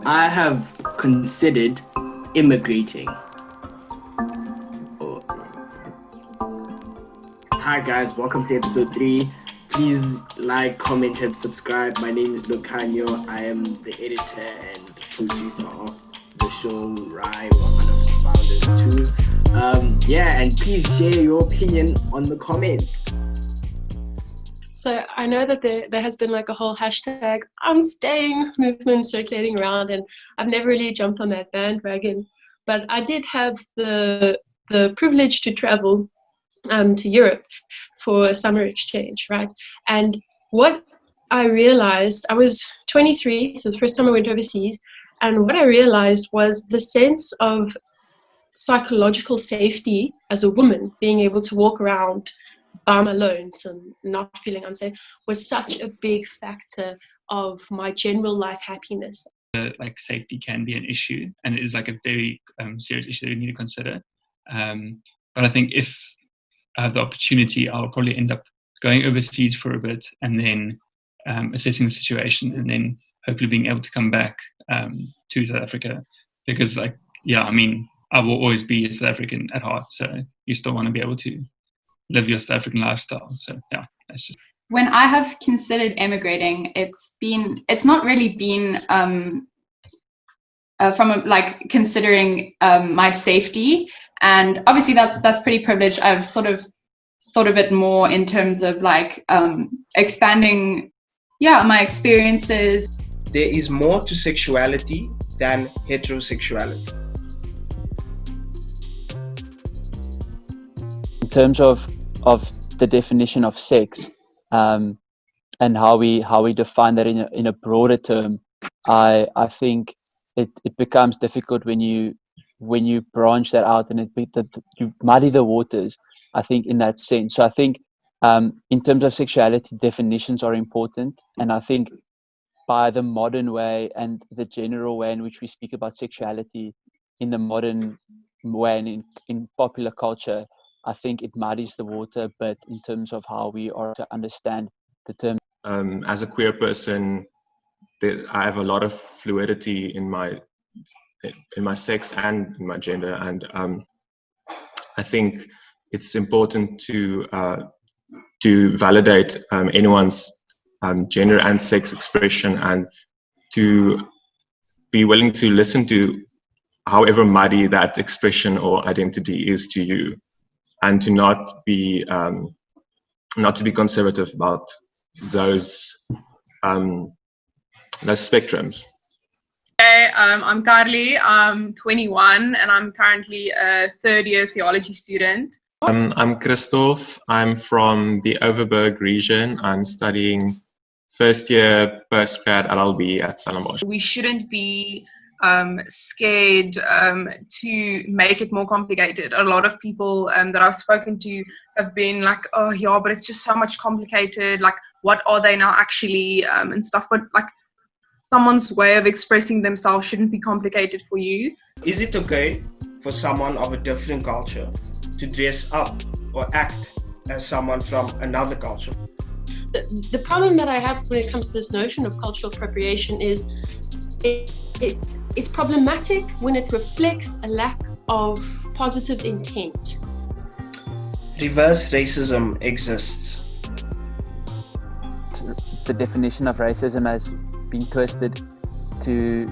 I have considered immigrating. Hi guys, welcome to episode 3. Please like, comment, and subscribe. My name is Lucanio. I am the editor and producer of the show RAAY, one of the founders too. And please share your opinion on the comments. So I know that there has been like a whole hashtag I'm staying movement circulating around, and I've never really jumped on that bandwagon. But I did have the privilege to travel to Europe for a summer exchange, right? And what I realized, I was 23, so the first time I went overseas, and what I realized was the sense of psychological safety as a woman, being able to walk around by my loans and not feeling unsafe, was such a big factor of my general life happiness. Like safety can be an issue, and it is like a very serious issue that we need to consider. But I think if I have the opportunity, I'll probably end up going overseas for a bit and then assessing the situation, and then hopefully being able to come back to South Africa. Because I will always be a South African at heart, so you still want to be able to live your South African lifestyle. So yeah, that's just. When I have considered emigrating, it's not really been considering my safety, and obviously that's pretty privileged. I've sort of thought of it more in terms of like expanding my experiences. There is more to sexuality than heterosexuality. In terms of the definition of sex, and how we define that in a broader term, I think it becomes difficult when you branch that out, and you muddy the waters, I think, in that sense. So I think in terms of sexuality, definitions are important, and I think by the modern way and the general way in which we speak about sexuality in the modern way and in popular culture, I think it muddies the water, but in terms of how we are to understand the term. As a queer person, I have a lot of fluidity in my sex and in my gender, and I think it's important to validate anyone's gender and sex expression, and to be willing to listen to however muddy that expression or identity is to you, and to not be conservative about those spectrums. Hey, I'm Carly. I'm 21 and I'm currently a third-year theology student. I'm Christoph. I'm from the Overberg region. I'm studying first-year postgrad LLB at Stellenbosch. We shouldn't be scared to make it more complicated. A lot of people that I've spoken to have been like, oh yeah, but it's just so much complicated, like what are they now actually and stuff. But like, someone's way of expressing themselves shouldn't be complicated for you. Is it okay for someone of a different culture to dress up or act as someone from another culture? The problem that I have when it comes to this notion of cultural appropriation is it's problematic when it reflects a lack of positive intent. Reverse racism exists. The definition of racism has been twisted to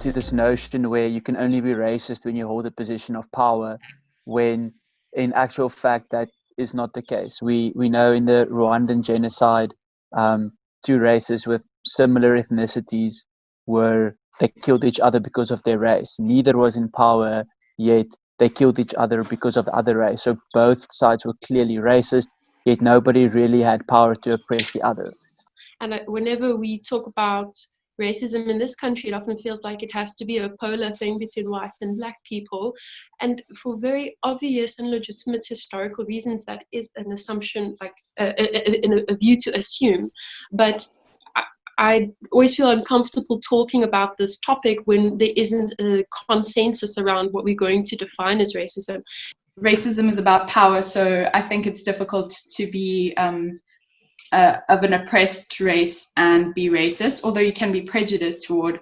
this notion where you can only be racist when you hold a position of power, when in actual fact that is not the case. We know in the Rwandan genocide, two races with similar ethnicities they killed each other because of their race. Neither was in power, yet they killed each other because of the other race. So both sides were clearly racist, yet nobody really had power to oppress the other. And whenever we talk about racism in this country, it often feels like it has to be a polar thing between white and black people. And for very obvious and legitimate historical reasons, that is an assumption, like a view to assume. But I always feel uncomfortable talking about this topic when there isn't a consensus around what we're going to define as racism. Racism is about power, so I think it's difficult to be of an oppressed race and be racist, although you can be prejudiced toward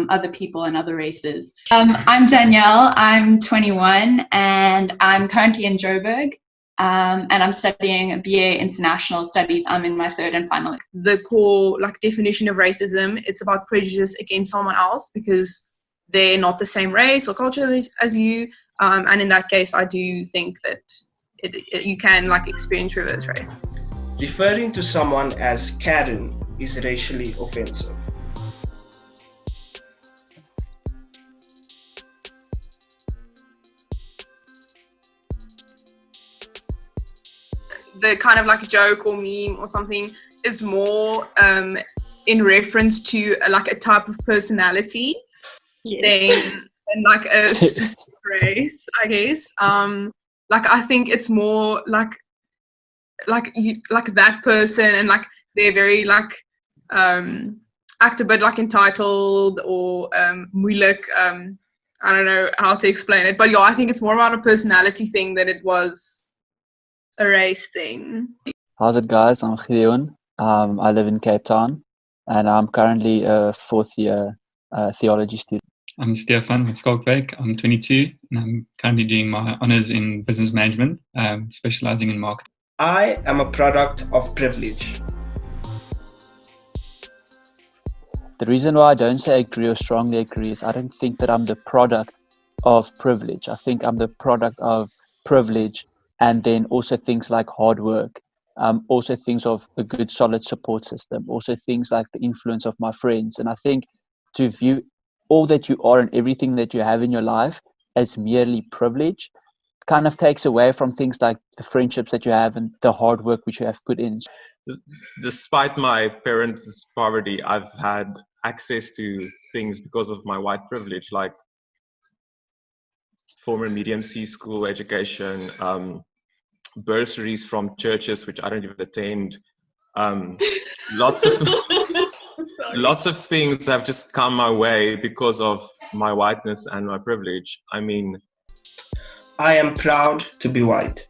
other people and other races. I'm Danielle, I'm 21, and I'm currently in Joburg, and I'm studying a BA International Studies. I'm in my third and final. The core definition of racism, it's about prejudice against someone else because they're not the same race or culture as you, and in that case, I do think that you can experience reverse race. Referring to someone as Karen is racially offensive. The kind of joke or meme or something is more in reference to a type of personality than a specific race, I guess. I think it's more like that person, and they're very act a bit entitled or moeilijk. I don't know how to explain it, but yeah, I think it's more about a personality thing than it was a race thing. How's it, guys? I'm Gideon. I live in Cape Town, and I'm currently a fourth year theology student. I'm Stefan from Skalkwyk. I'm 22, and I'm currently doing my honours in business management, specialising in marketing. I am a product of privilege. The reason why I don't say agree or strongly agree is I don't think that I'm the product of privilege. I think I'm the product of privilege, and then also things like hard work, also things of a good solid support system, also things like the influence of my friends. And I think to view all that you are and everything that you have in your life as merely privilege kind of takes away from things like the friendships that you have and the hard work which you have put in. Despite my parents' poverty, I've had access to things because of my white privilege, like former medium C school education, bursaries from churches which I don't even attend. Lots of things have just come my way because of my whiteness and my privilege. I mean, I am proud to be white.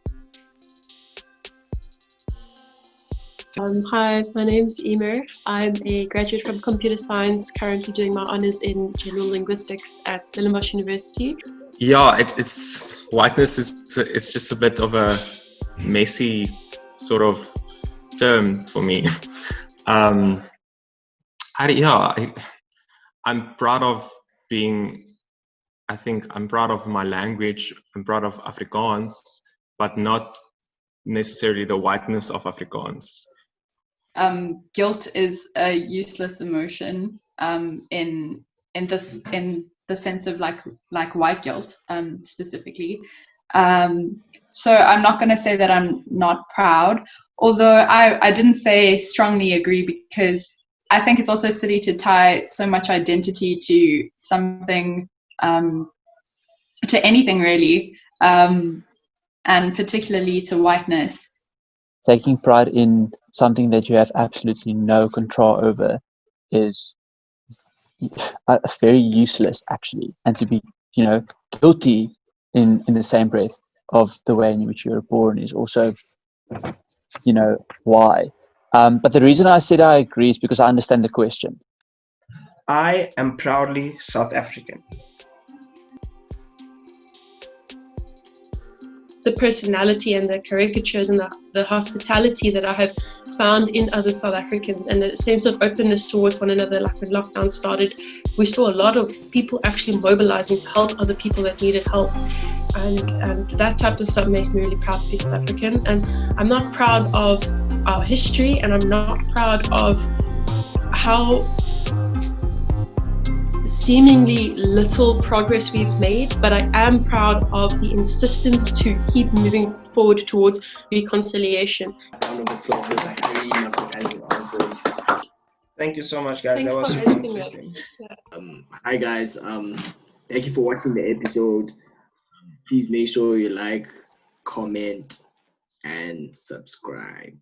Hi, my name's Emer. I'm a graduate from computer science, currently doing my honours in general linguistics at Stellenbosch University. Yeah, it's whiteness it's just a bit of a messy sort of term for me. I'm proud of being, I think I'm proud of my language, I'm proud of Afrikaans, but not necessarily the whiteness of Afrikaans. Guilt is a useless emotion in the sense of like white guilt specifically. So I'm not going to say that I'm not proud, although I didn't say strongly agree, because I think it's also silly to tie so much identity to something, to anything really, and particularly to whiteness. Taking pride in something that you have absolutely no control over is very useless, actually. And to be, guilty in the same breath of the way in which you were born is also, why. But the reason I said I agree is because I understand the question. I am proudly South African. The personality and the caricatures and the hospitality that I have found in other South Africans, and the sense of openness towards one another. Like when lockdown started, we saw a lot of people actually mobilizing to help other people that needed help, and that type of stuff makes me really proud to be South African. And I'm not proud of our history, and I'm not proud of how seemingly little progress we've made, but I am proud of the insistence to keep moving forward towards reconciliation. Round of applause. I really love the guys' answers. Thank you so much, guys. Thanks That was for super having me. interesting. Hi guys, thank you for watching the episode. Please make sure you like, comment, and subscribe.